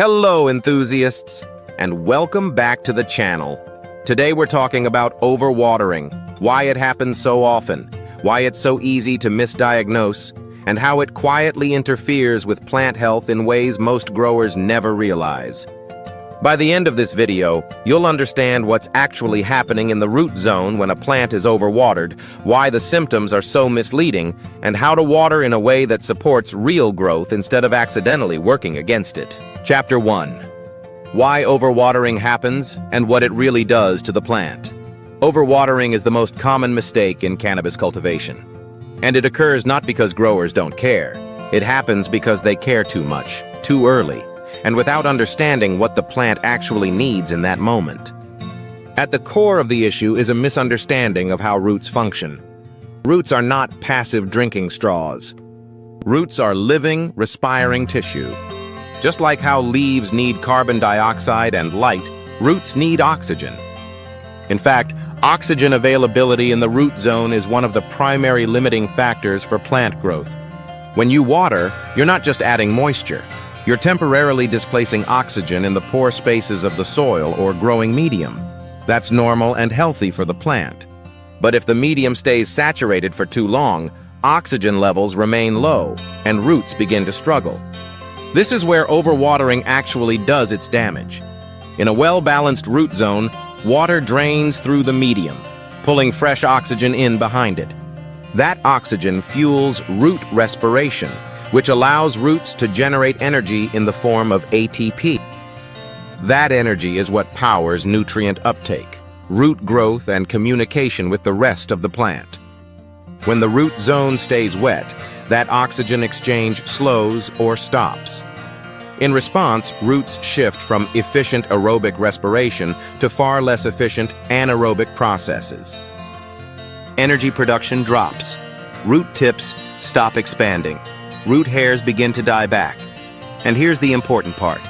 Hello, enthusiasts, and welcome back to the channel. Today we're talking about overwatering, why it happens so often, why it's so easy to misdiagnose, and how it quietly interferes with plant health in ways most growers never realize. By the end of this video, you'll understand what's actually happening in the root zone when a plant is overwatered, why the symptoms are so misleading, and how to water in a way that supports real growth instead of accidentally working against it. Chapter 1. Why overwatering happens and what it really does to the plant. Overwatering is the most common mistake in cannabis cultivation. And it occurs not because growers don't care. It happens because they care too much, too early, and without understanding what the plant actually needs in that moment. At the core of the issue is a misunderstanding of how roots function. Roots are not passive drinking straws. Roots are living, respiring tissue. Just like how leaves need carbon dioxide and light, roots need oxygen. In fact, oxygen availability in the root zone is one of the primary limiting factors for plant growth. When you water, you're not just adding moisture. You're temporarily displacing oxygen in the pore spaces of the soil or growing medium. That's normal and healthy for the plant. But if the medium stays saturated for too long, oxygen levels remain low and roots begin to struggle. This is where overwatering actually does its damage. In a well-balanced root zone, water drains through the medium, pulling fresh oxygen in behind it. That oxygen fuels root respiration, which allows roots to generate energy in the form of ATP. That energy is what powers nutrient uptake, root growth, and communication with the rest of the plant. When the root zone stays wet, that oxygen exchange slows or stops. In response, roots shift from efficient aerobic respiration to far less efficient anaerobic processes. Energy production drops. Root tips stop expanding. Root hairs begin to die back. And here's the important part.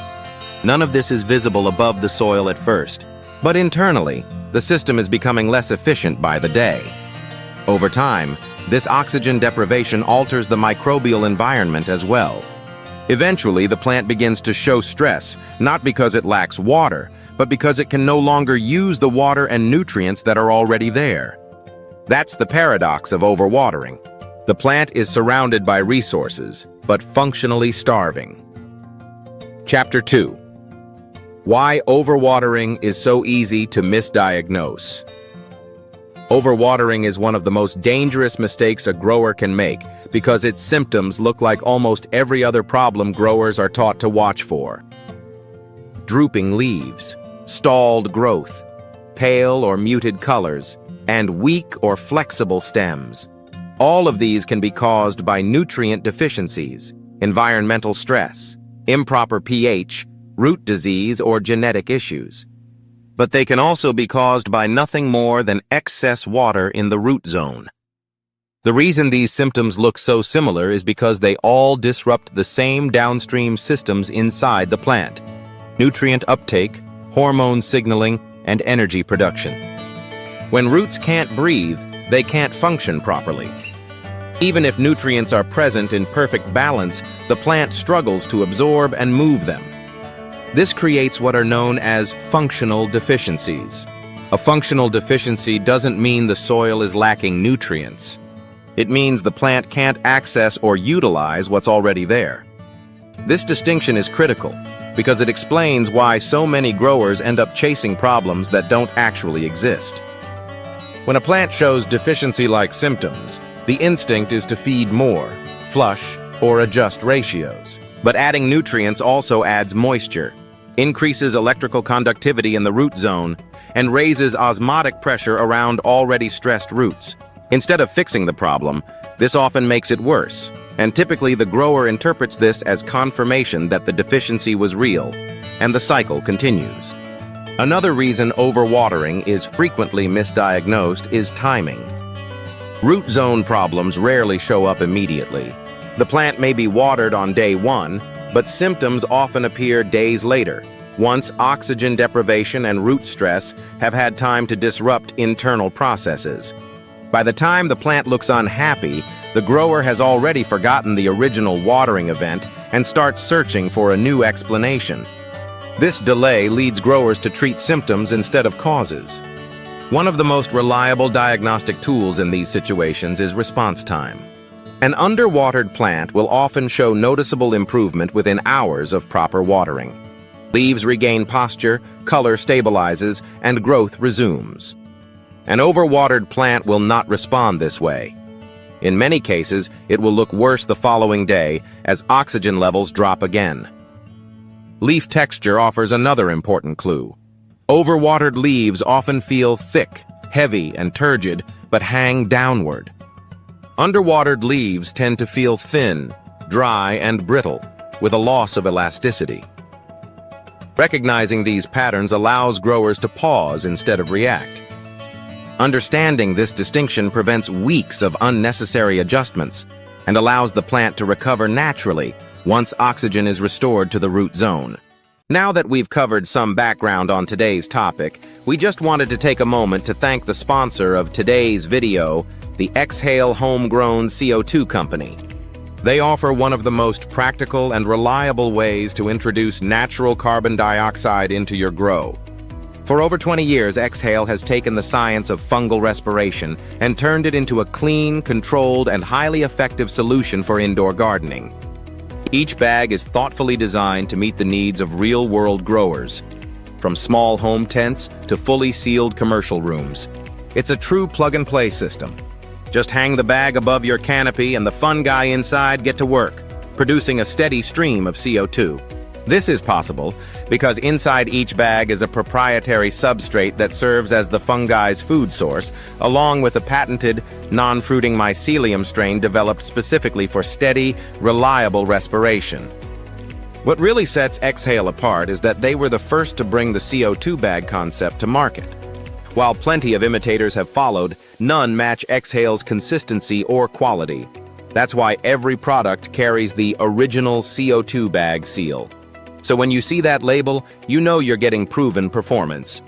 None of this is visible above the soil at first, but internally, the system is becoming less efficient by the day. Over time, this oxygen deprivation alters the microbial environment as well. Eventually, the plant begins to show stress, not because it lacks water, but because it can no longer use the water and nutrients that are already there. That's the paradox of overwatering. The plant is surrounded by resources, but functionally starving. Chapter 2. Why overwatering is so easy to misdiagnose. Overwatering is one of the most dangerous mistakes a grower can make because its symptoms look like almost every other problem growers are taught to watch for. Drooping leaves, stalled growth, pale or muted colors, and weak or flexible stems. All of these can be caused by nutrient deficiencies, environmental stress, improper pH, root disease, or genetic issues. But they can also be caused by nothing more than excess water in the root zone. The reason these symptoms look so similar is because they all disrupt the same downstream systems inside the plant: nutrient uptake, hormone signaling, and energy production. When roots can't breathe, they can't function properly. Even if nutrients are present in perfect balance, the plant struggles to absorb and move them. This creates what are known as functional deficiencies. A functional deficiency doesn't mean the soil is lacking nutrients. It means the plant can't access or utilize what's already there. This distinction is critical because it explains why so many growers end up chasing problems that don't actually exist. When a plant shows deficiency-like symptoms, the instinct is to feed more, flush, or adjust ratios. But adding nutrients also adds moisture, increases electrical conductivity in the root zone, and raises osmotic pressure around already stressed roots. Instead of fixing the problem, this often makes it worse, and typically the grower interprets this as confirmation that the deficiency was real, and the cycle continues. Another reason overwatering is frequently misdiagnosed is timing. Root zone problems rarely show up immediately. The plant may be watered on day 1, but symptoms often appear days later, once oxygen deprivation and root stress have had time to disrupt internal processes. By the time the plant looks unhappy, the grower has already forgotten the original watering event and starts searching for a new explanation. This delay leads growers to treat symptoms instead of causes. One of the most reliable diagnostic tools in these situations is response time. An underwatered plant will often show noticeable improvement within hours of proper watering. Leaves regain posture, color stabilizes, and growth resumes. An overwatered plant will not respond this way. In many cases, it will look worse the following day as oxygen levels drop again. Leaf texture offers another important clue. Overwatered leaves often feel thick, heavy, and turgid, but hang downward. Underwatered leaves tend to feel thin, dry, and brittle, with a loss of elasticity. Recognizing these patterns allows growers to pause instead of react. Understanding this distinction prevents weeks of unnecessary adjustments and allows the plant to recover naturally once oxygen is restored to the root zone. Now that we've covered some background on today's topic, we just wanted to take a moment to thank the sponsor of today's video, the Exhale Homegrown CO2 Company. They offer one of the most practical and reliable ways to introduce natural carbon dioxide into your grow. For over 20 years, Exhale has taken the science of fungal respiration and turned it into a clean, controlled, and highly effective solution for indoor gardening. Each bag is thoughtfully designed to meet the needs of real-world growers, from small home tents to fully sealed commercial rooms. It's a true plug-and-play system. Just hang the bag above your canopy and the fungi inside get to work, producing a steady stream of CO2. This is possible because inside each bag is a proprietary substrate that serves as the fungi's food source, along with a patented, non-fruiting mycelium strain developed specifically for steady, reliable respiration. What really sets Exhale apart is that they were the first to bring the CO2 bag concept to market. While plenty of imitators have followed, none match Exhale's consistency or quality. That's why every product carries the original CO2 bag seal. So when you see that label, you know you're getting proven performance.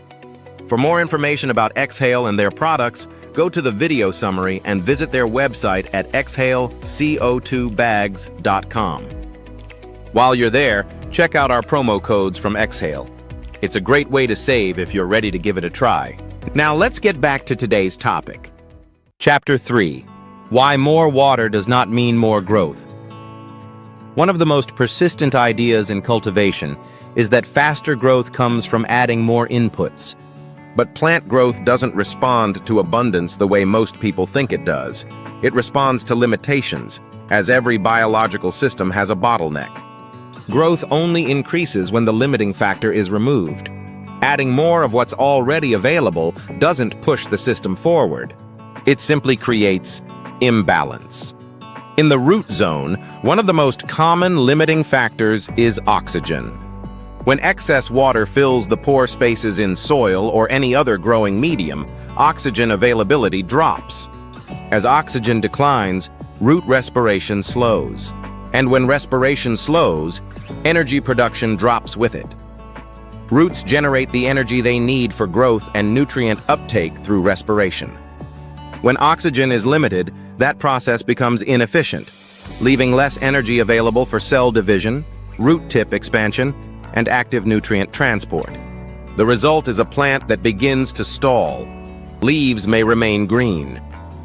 For more information about Exhale and their products, go to the video summary and visit their website at exhaleco2bags.com. While you're there, check out our promo codes from Exhale. It's a great way to save if you're ready to give it a try. Now let's get back to today's topic. Chapter 3. Why more water does not mean more growth. One of the most persistent ideas in cultivation is that faster growth comes from adding more inputs. But plant growth doesn't respond to abundance the way most people think it does. It responds to limitations, as every biological system has a bottleneck. Growth only increases when the limiting factor is removed. Adding more of what's already available doesn't push the system forward. It simply creates imbalance. In the root zone, one of the most common limiting factors is oxygen. When excess water fills the pore spaces in soil or any other growing medium, oxygen availability drops. As oxygen declines, root respiration slows. And when respiration slows, energy production drops with it. Roots generate the energy they need for growth and nutrient uptake through respiration. When oxygen is limited, that process becomes inefficient, leaving less energy available for cell division, root tip expansion, and active nutrient transport. The result is a plant that begins to stall. Leaves may remain green.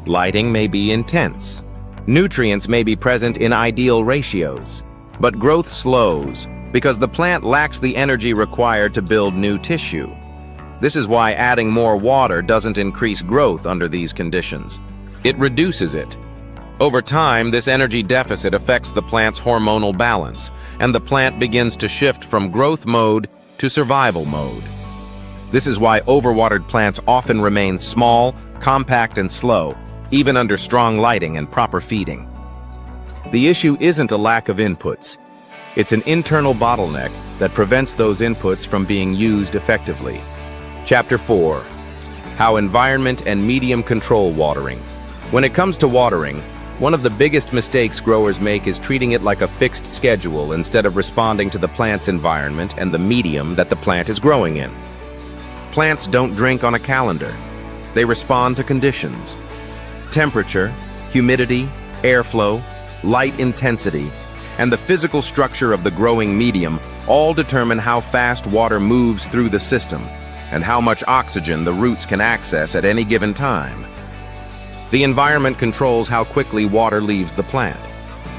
Lighting may be intense. Nutrients may be present in ideal ratios. But growth slows because the plant lacks the energy required to build new tissue. This is why adding more water doesn't increase growth under these conditions. It reduces it. Over time, this energy deficit affects the plant's hormonal balance, and the plant begins to shift from growth mode to survival mode. This is why overwatered plants often remain small, compact, and slow, even under strong lighting and proper feeding. The issue isn't a lack of inputs. It's an internal bottleneck that prevents those inputs from being used effectively. Chapter 4. How environment and medium control watering. When it comes to watering, one of the biggest mistakes growers make is treating it like a fixed schedule instead of responding to the plant's environment and the medium that the plant is growing in. Plants don't drink on a calendar. They respond to conditions. Temperature, humidity, airflow, light intensity, and the physical structure of the growing medium all determine how fast water moves through the system and how much oxygen the roots can access at any given time. The environment controls how quickly water leaves the plant.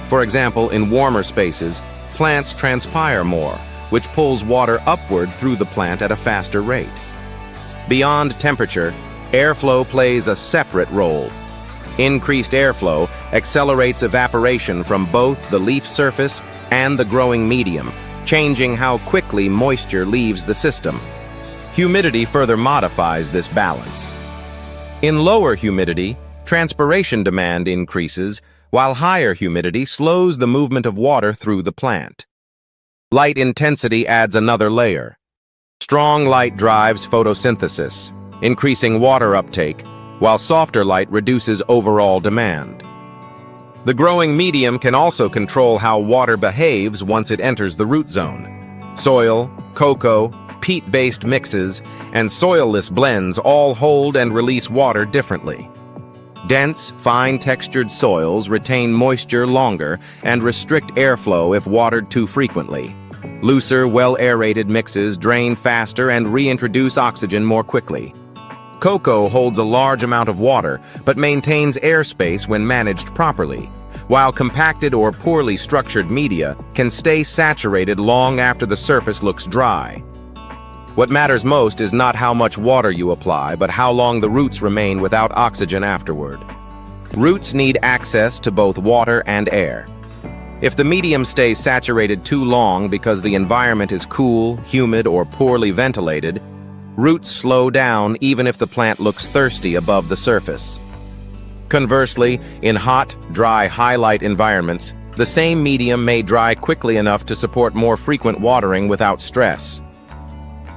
For example, in warmer spaces, plants transpire more, which pulls water upward through the plant at a faster rate. Beyond temperature, airflow plays a separate role. Increased airflow accelerates evaporation from both the leaf surface and the growing medium, changing how quickly moisture leaves the system. Humidity further modifies this balance. In lower humidity, transpiration demand increases, while higher humidity slows the movement of water through the plant. Light intensity adds another layer. Strong light drives photosynthesis, increasing water uptake, while softer light reduces overall demand. The growing medium can also control how water behaves once it enters the root zone. Soil, coco, peat-based mixes, and soilless blends all hold and release water differently. Dense, fine-textured soils retain moisture longer and restrict airflow if watered too frequently. Looser, well-aerated mixes drain faster and reintroduce oxygen more quickly. Coco holds a large amount of water, but maintains airspace when managed properly, while compacted or poorly structured media can stay saturated long after the surface looks dry. What matters most is not how much water you apply, but how long the roots remain without oxygen afterward. Roots need access to both water and air. If the medium stays saturated too long because the environment is cool, humid, or poorly ventilated, roots slow down even if the plant looks thirsty above the surface. Conversely, in hot, dry, high-light environments, the same medium may dry quickly enough to support more frequent watering without stress.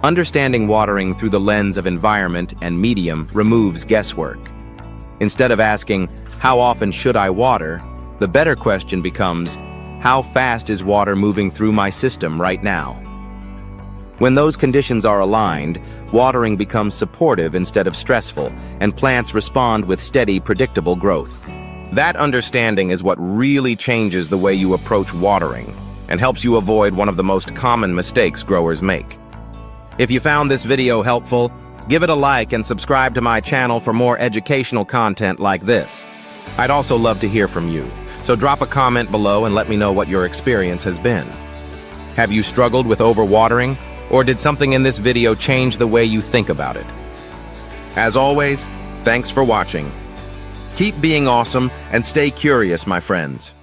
Understanding watering through the lens of environment and medium removes guesswork. Instead of asking, "How often should I water?" the better question becomes, "How fast is water moving through my system right now?" When those conditions are aligned, watering becomes supportive instead of stressful, and plants respond with steady, predictable growth. That understanding is what really changes the way you approach watering and helps you avoid one of the most common mistakes growers make. If you found this video helpful, give it a like and subscribe to my channel for more educational content like this. I'd also love to hear from you, so drop a comment below and let me know what your experience has been. Have you struggled with overwatering? Or did something in this video change the way you think about it? As always, thanks for watching. Keep being awesome and stay curious, my friends.